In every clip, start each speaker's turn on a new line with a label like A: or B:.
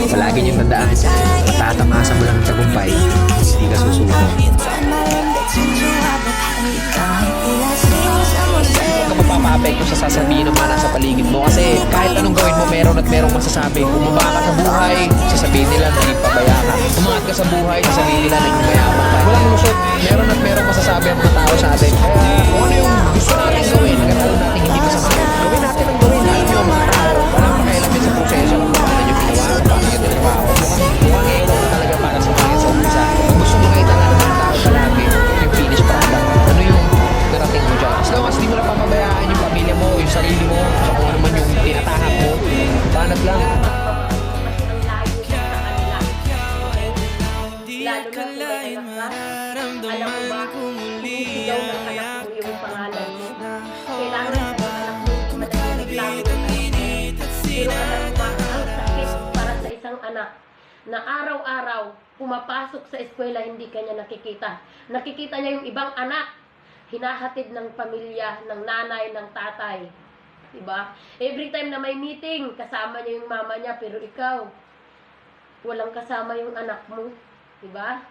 A: Palagi niyong tandaan, tatamasa mo lang ng tagumpay, hindi ka susuko. Huwag ka mapapa-apekto sa sasabihin ng mga nasa paligid mo kasi kahit anong gawin mo, meron at merong masasabi. Bumaba ka sa buhay, sasabihin nila naging pabaya ka. Umangat ka sa buhay, sasabihin nila naging mayaman ka. Walang lusot, meron at merong masasabi ang mga tao sa atin. Kaya kung ano yung gusto natin gawin, hanggang alam natin hindi masama, gawin natin ang gawin. Alam nyo ang mga tao, walang pakialam yan sa proseso kung paano nyo ginawa, kung paano nyo tinrabaho. Mukhang ewan na talaga para sa mga sa umpisa. Ang gusto makita lang ng mga tao palagi, yung finish product. Ano yung darating mo dyan? As long as di mo na papabayaan yung pamilya mo, yung sarili mo, sa kung ano man yung tinatahak mo, banat lang.
B: Lalo na kung may anak ka, alam mo ba, sumisigaw ng anak mo yung pangalan mo. Kailangan ng anak mo, madaling reklamo. Pero alam mo ba, ang sakit para sa isang anak na araw-araw pumapasok sa eskwela, hindi kanya nakikita. Nakikita niya yung ibang anak, hinahatid ng pamilya, ng nanay, ng tatay. Diba? Every time na may meeting, kasama niya yung mama niya, pero ikaw, walang kasama yung anak mo. Diba?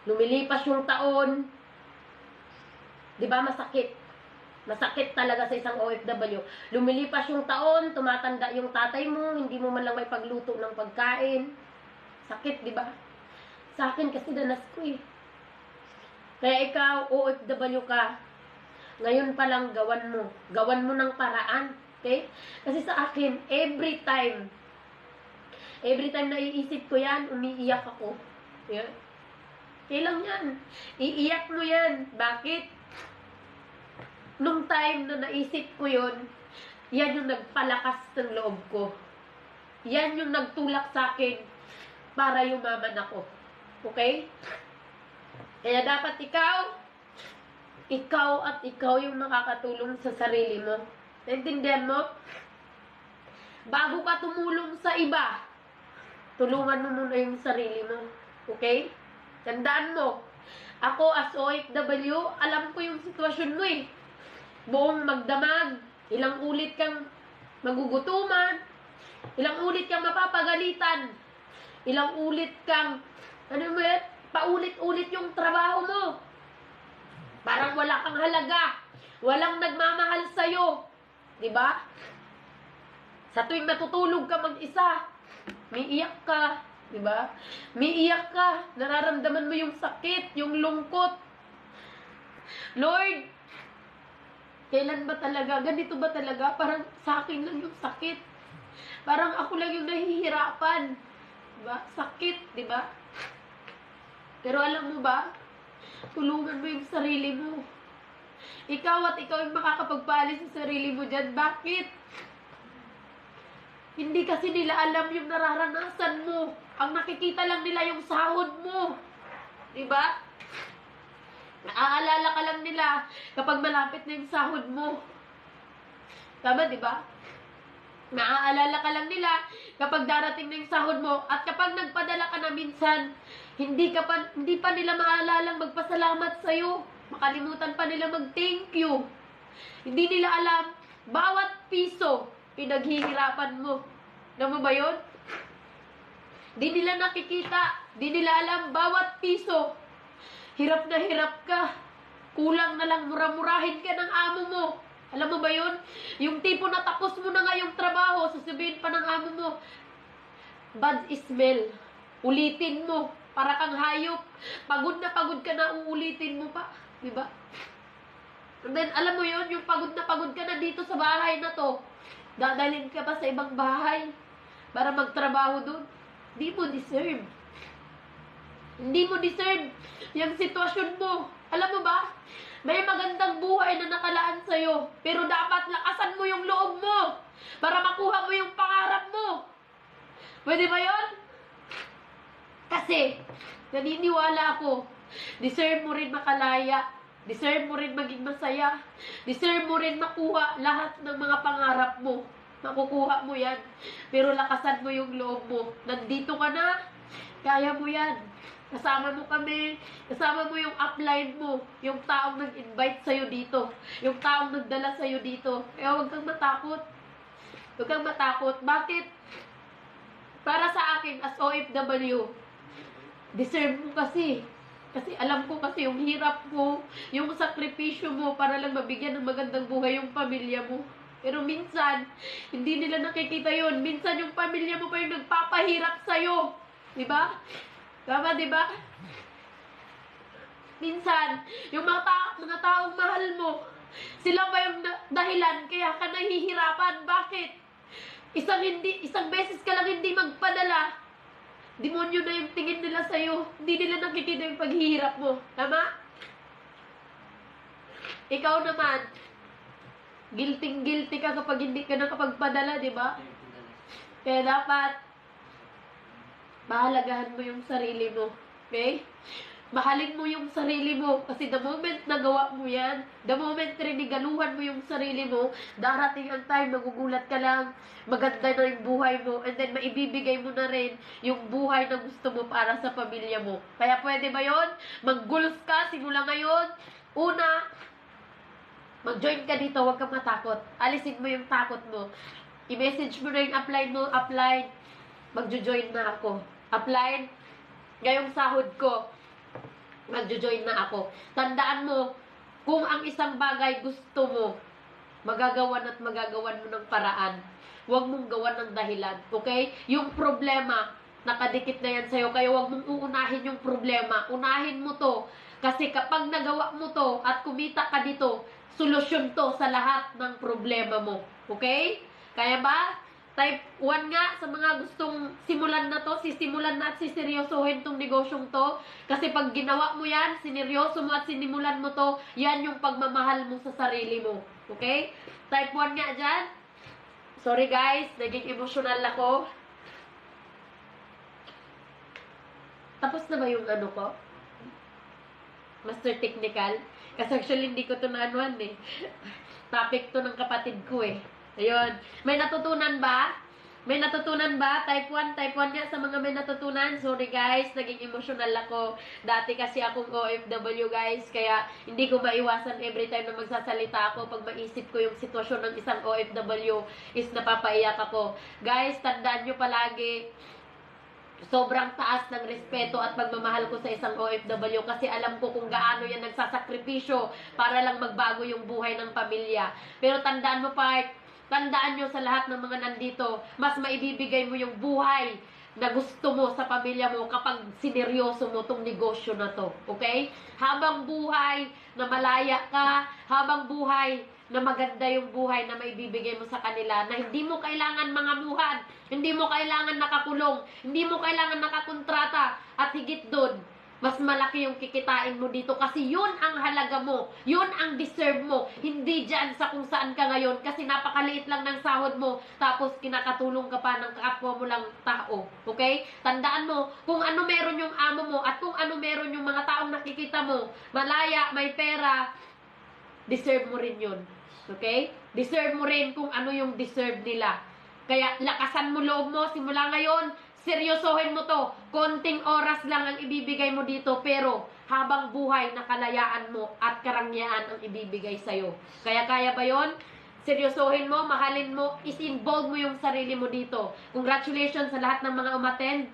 B: Lumilipas yung taon. Diba masakit? Masakit talaga sa isang OFW. Lumilipas yung taon, tumatanda yung tatay mo, hindi mo man lang may pagluto ng pagkain. Sakit, diba? Sa akin kasi danas ko eh. Kaya ikaw, OFW ka, ngayon pa lang gawan mo. Gawan mo ng paraan. Okay? Kasi sa akin, every time na iisip ko yan, umiiyak ako. Yan. Kailang yan. Iiyak mo yan. Bakit? Nung time na naisip ko yun, yan yung nagpalakas ng loob ko. Yan yung nagtulak sa akin para yumaman ako. Okay? Kaya dapat ikaw at ikaw yung makakatulong sa sarili mo. Naintindihan mo? Bago ka tumulong sa iba, tulungan mo muna yung sarili mo. Okay? Tandaan mo, ako as OFW, alam ko yung sitwasyon mo eh. Buong magdamag, ilang ulit kang magugutuman, ilang ulit kang mapapagalitan, ilang ulit kang, paulit-ulit yung trabaho mo. Parang wala kang halaga, walang nagmamahal sa'yo. Diba? Sa tuwing natutulog ka mag-isa, may iyak ka. Diba? May iyak ka, nararamdaman mo yung sakit, yung lungkot. Lord, kailan ba talaga? Ganito ba talaga? Parang sa akin lang yung sakit. Parang ako lang yung nahihirapan. Diba? Sakit, diba? Pero alam mo ba? Tulungan mo yung sarili mo. Ikaw at ikaw yung makakapagpalis sa sarili mo dyan. Bakit? Hindi kasi nila alam yung nararanasan mo. Ang nakikita lang nila yung sahod mo. Diba? Naaalala ka lang nila kapag malapit na yung sahod mo. Tama, diba? Naaalala ka lang nila kapag darating na yung sahod mo. At kapag nagpadala ka na minsan, hindi pa nila maalalang magpasalamat sa'yo. Makalimutan pa nila mag-thank you. Hindi nila alam, bawat piso, pinaghihirapan mo. Alam mo ba yun? Di nila nakikita, di nila alam, bawat piso, hirap na hirap ka. Kulang na lang, mura-murahin ka ng amo mo. Alam mo ba yun? Yung tipo na tapos mo na nga yung trabaho, sasabihin pa ng amo mo, bad smell. Ulitin mo, para kang hayop. Pagod na uulitin mo pa. Diba? And then, alam mo yun, yung pagod ka na dito sa bahay na to, dadalhin ka pa sa ibang bahay para magtrabaho dun. Hindi mo deserve. Hindi mo deserve yung sitwasyon mo. Alam mo ba? May magandang buhay na nakalaan sa'yo. Pero dapat lakasan mo yung loob mo para makuha mo yung pangarap mo. Pwede ba yun? Kasi, naniniwala ako, deserve mo rin makalaya. Deserve mo rin maging masaya. Deserve mo rin makuha lahat ng mga pangarap mo. Makukuha mo yan. Pero lakasan mo yung loob mo. Nandito ka na, kaya mo yan. Kasama mo kami, kasama mo yung upline mo, yung taong nag-invite sa'yo dito, yung taong nagdala sa'yo dito. Kaya huwag kang matakot. Huwag kang matakot. Bakit? Para sa akin, as OFW, deserve mo kasi. Kasi alam ko kasi yung hirap mo, yung sakripisyo mo para lang mabigyan ng magandang buhay yung pamilya mo. Pero minsan, hindi nila nakikita yon. Minsan yung pamilya mo pa yung nagpapahirap sa'yo. Diba? Tama, diba? Minsan, yung mga taong mahal mo, sila pa yung dahilan kaya ka nahihirapan. Bakit? Isang beses ka lang hindi magpadala, demonyo na yung tingin nila sa'yo. Hindi nila nakikita yung paghihirap mo. Tama? Ikaw naman, guilty ka kapag hindi ka nakapagpadala, di ba? Kaya dapat, mahalagahan mo yung sarili mo. Okay? Mahalin mo yung sarili mo. Kasi the moment nagawa mo yan, the moment rinigaluhan mo yung sarili mo, darating ang time, magugulat ka lang, maganda na yung buhay mo, and then maibibigay mo na rin yung buhay na gusto mo para sa pamilya mo. Kaya pwede ba yun? Mag-goals ka, simula ngayon. Una, mag-join ka dito, huwag kang matakot. Alisin mo yung takot mo. I-message mo na yung apply. Mag-join na ako. Apply. Ngayong sahod ko, magjo-join na ako. Tandaan mo, kung ang isang bagay gusto mo, magagawan mo ng paraan. Huwag mong gawan ng dahilan. Okay? Yung problema, nakadikit na yan sa'yo. Kaya huwag mong uunahin yung problema. Unahin mo to. Kasi kapag nagawa mo to at kumita ka dito, solusyon to sa lahat ng problema mo. Okay? Kaya ba? Type 1 nga sa mga gustong simulan na to, sisimulan na at siseryosohin tong negosyong to. Kasi pag ginawa mo yan, sineryoso mo at sinimulan mo to, yan yung pagmamahal mo sa sarili mo. Okay? Type 1 nga dyan. Sorry guys, naging emotional ako. Tapos na ba yung ano ko? Master Technical? Kasi actually hindi ko to naanuan eh. Topic to ng kapatid ko eh. Ayun. May natutunan ba? May natutunan ba? Type 1 nga sa mga may natutunan. Sorry guys, naging emotional ako. Dati kasi akong OFW guys, kaya hindi ko maiwasan every time na magsasalita ako. Pag maisip ko yung sitwasyon ng isang OFW, is napapaiyak ako. Guys, tandaan nyo palagi, sobrang taas ng respeto at pagmamahal ko sa isang OFW kasi alam ko kung gaano yan nagsasakripisyo para lang magbago yung buhay ng pamilya. Pero tandaan mo tandaan nyo sa lahat ng mga nandito, mas maibibigay mo yung buhay na gusto mo sa pamilya mo kapag sineryoso mo tong negosyo na to. Okay? Habang buhay na malaya ka, habang buhay na maganda yung buhay na maibibigay mo sa kanila, na hindi mo kailangan mangamuhan, hindi mo kailangan nakakulong, hindi mo kailangan nakakontrata, at higit doon, mas malaki yung kikitain mo dito kasi yun ang halaga mo, yun ang deserve mo, hindi dyan sa kung saan ka ngayon kasi napakaliit lang ng sahod mo tapos kinakatulong ka pa ng kapwa mo lang tao. Okay? Tandaan mo, kung ano meron yung amo mo at kung ano meron yung mga taong nakikita mo, malaya, may pera, deserve mo rin yun. Okay? Deserve mo rin kung ano yung deserve nila. Kaya lakasan mo loob mo simula ngayon. Seryosohin mo to. Konting oras lang ang ibibigay mo dito, pero habang buhay na kalayaan mo at karangyaan ang ibibigay sa'yo. Kaya ba yon? Seryosohin mo, mahalin mo, is-involve mo yung sarili mo dito. Congratulations sa lahat ng mga umattend.